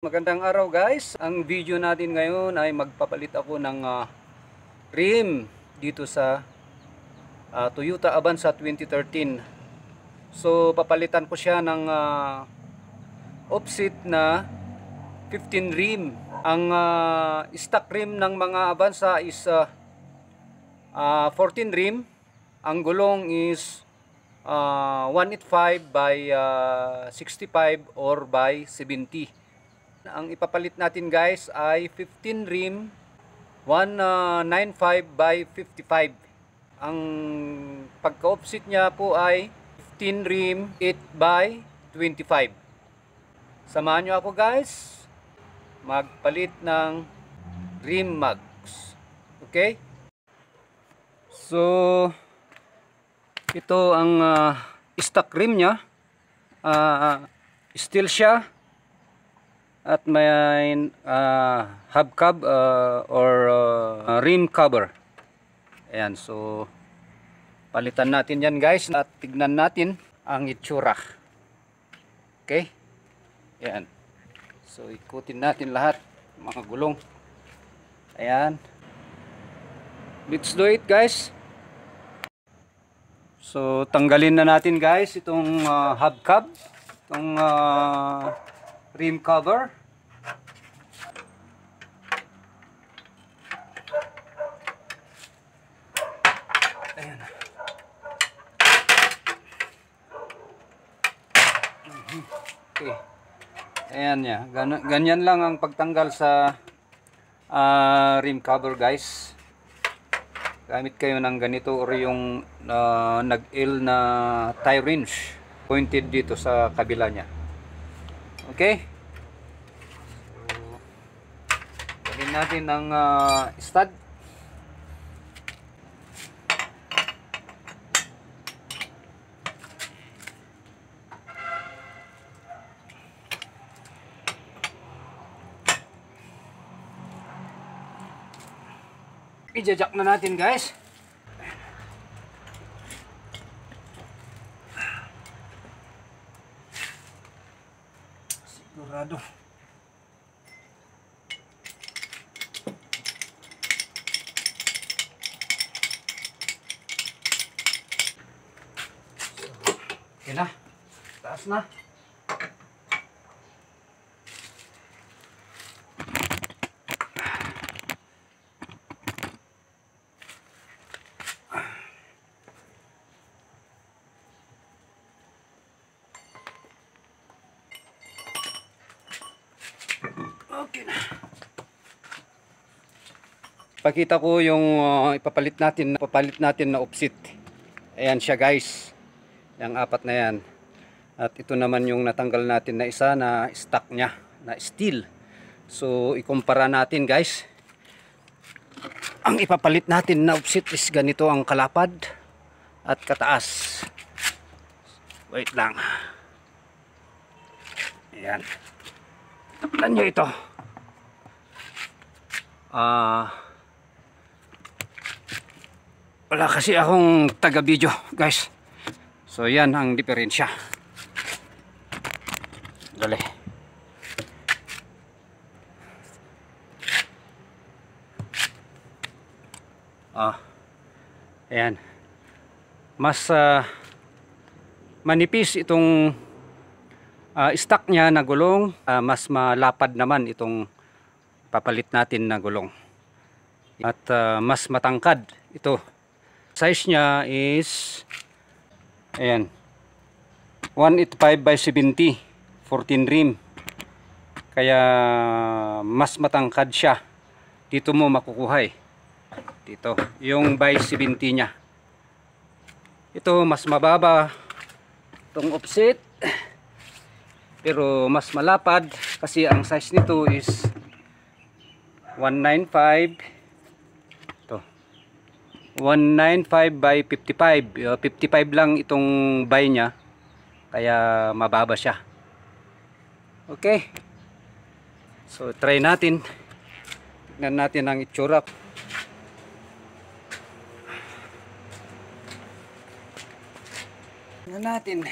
Magandang araw guys. Ang video natin ngayon ay magpapalit ako ng rim dito sa Toyota Avanza 2013. So papalitan ko siya ng offset na 15 rim. Ang stock rim ng mga Avanza is 14 rim. Ang gulong is 185 by 65 or by 70. Ang ipapalit natin guys ay 15 rim 195 by 55. Ang pagka-offset niya po ay 15 rim 8 by 25. Samahan nyo ako guys magpalit ng rim mags. Okay? So ito ang stock rim niya. Steel siya. At may hubcap or rim cover. Ayan, so palitan natin yan guys at tignan natin ang itsura. Okay? Ayan. So ikutin natin lahat mga gulong. Ayan. Let's do it guys. So tanggalin na natin guys itong hubcap, itong rim cover. Ayan. Okay. Ayan niya. Ganyan lang ang pagtanggal sa rim cover guys. Gamit kayo ng ganito or yung nag-L na tie wrench pointed dito sa kabila niya. Okay? So, dalhin natin ang stud. I-jack na natin guys. Sigurado. Okay na. Taas na. Okay na. Pakita ko yung ipapalit natin na offset. Ayan siya guys. Yung apat na yan. At ito naman yung natanggal natin na isa na stock niya na steel. So ikumpara natin guys. Ang ipapalit natin na offset is ganito ang kalapad at kataas. Wait lang. Ayan. Tignan nyo ito. Wala kasi akong taga-video guys. So yan ang diferensya. Dali. Ayan. Mas manipis itong stock niya na gulong, mas malapad naman itong papalit natin na gulong. At mas matangkad ito. Size niya is ayan, 185 by 70, 14 rim. Kaya mas matangkad siya. Dito mo makukuha dito, yung by 70 niya. Ito mas mababa itong offset. Pero mas malapad kasi ang size nito is 195. Ito. 195 by 55. 55 lang itong by niya. Kaya mababa siya. Okay. So try natin. Tignan natin ang itsura. Tignan natin.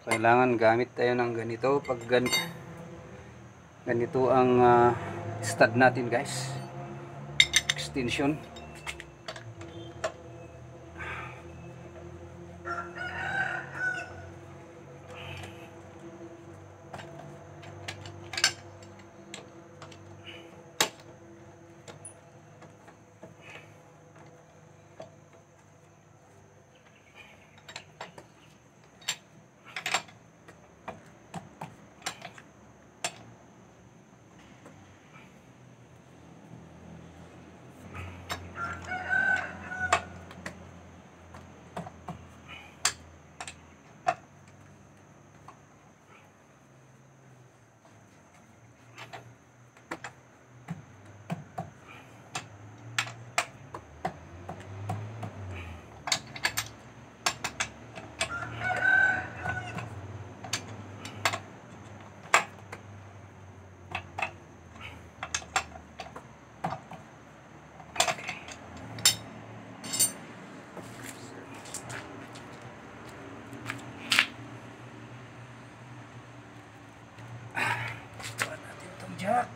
Kailangan gamit tayo ng ganito pag ganito ang stud natin guys, extension. Jack.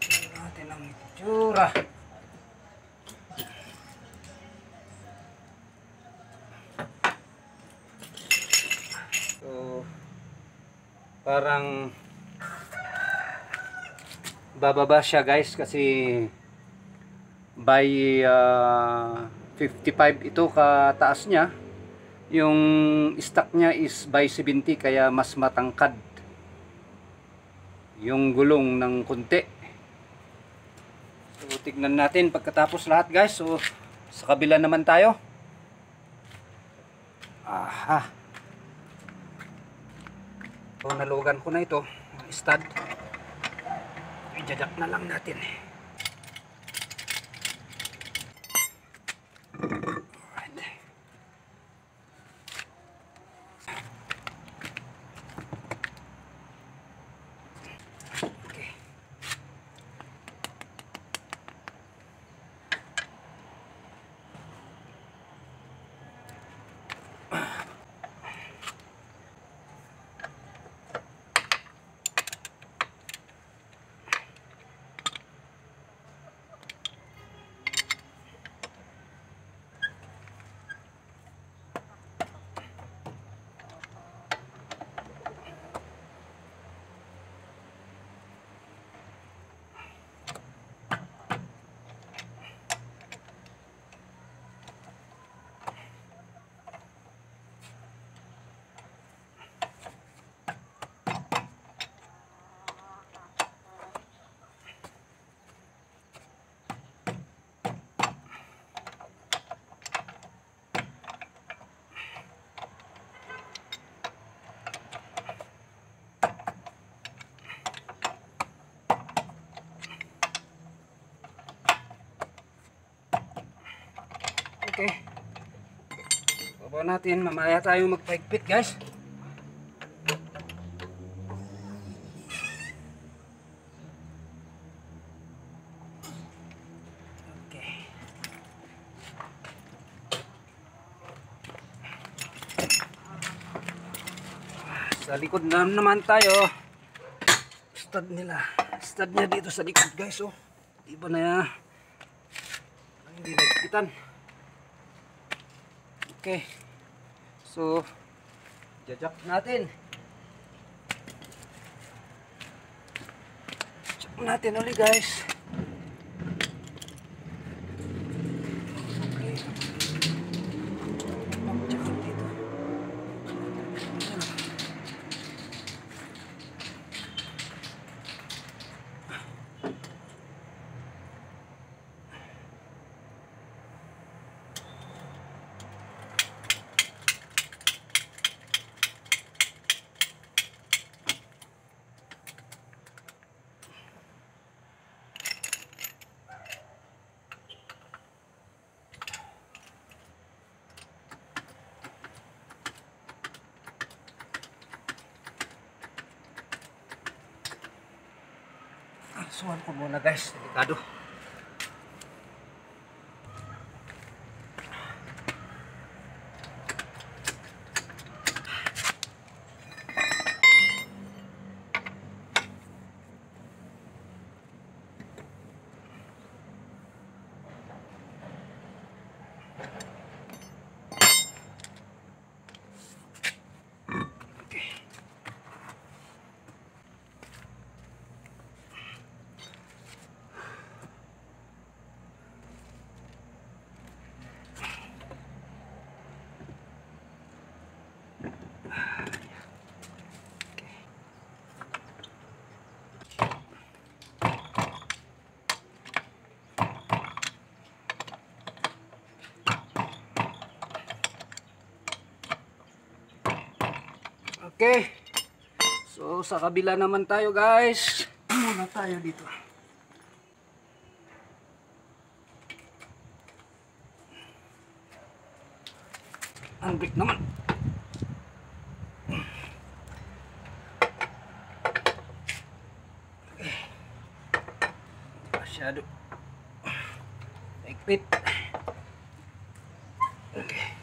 Tingnan natin ang itsura. So, parang bababa siya guys kasi by 55 ito kataas niya. Yung stock niya is by 70 kaya mas matangkad yung gulong ng kunti. So tignan natin pagkatapos lahat guys. So sa kabila naman tayo. Aha. So nalugan ko na ito, stud. I-jack na lang natin. Okay. Baba natin, mamaya tayo magpaigpit guys. Okay. Sa likod na naman tayo. Stud nila. Stud niya dito sa likod guys. Oh. Iba na yan. Hindi nagkitan. Okay. So, jack natin. Jack natin ulit guys. Okay. Jack dito. Suwan ko muna guys, delikado. Okay. So sa kabila naman tayo guys. Muna tayo dito. Unbreak naman. Okay. Masyado. Ikpit. Okay.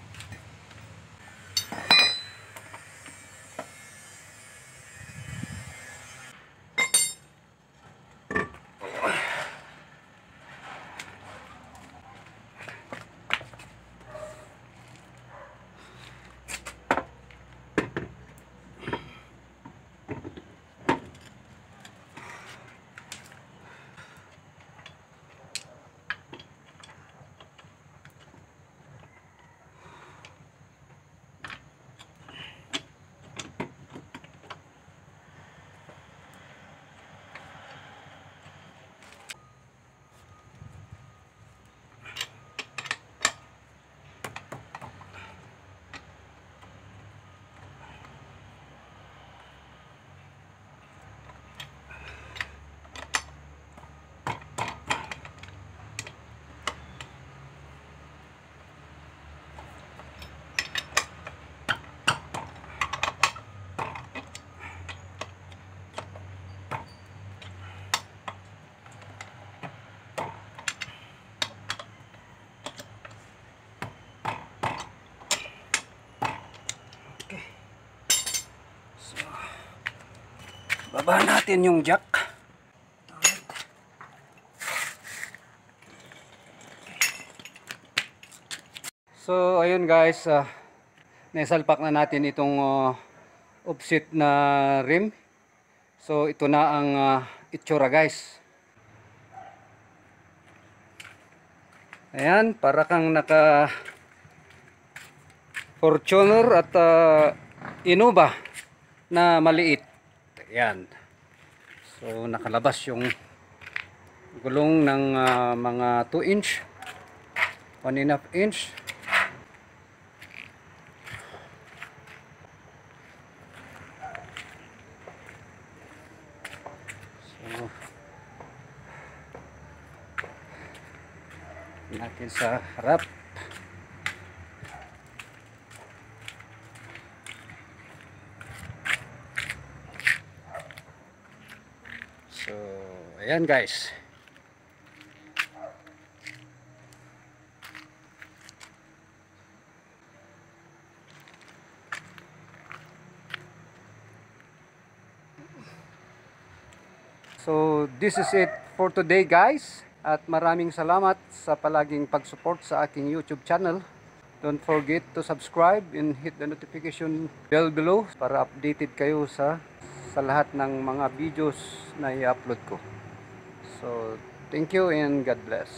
Baba natin yung jack. So ayun guys, naisalpak na natin itong offset na rim. So ito na ang itsura guys. Ayan, para kang naka Fortuner at Innova na maliit. Ayan. So nakalabas yung gulong ng mga 2 inch, 1.5 inch. So natin sa harap. So ayan guys. So this is it for today guys, at maraming salamat sa palaging pag-support sa aking YouTube channel. Don't forget to subscribe and hit the notification bell below para updated kayo sa lahat ng mga videos na i-upload ko. So thank you and God bless.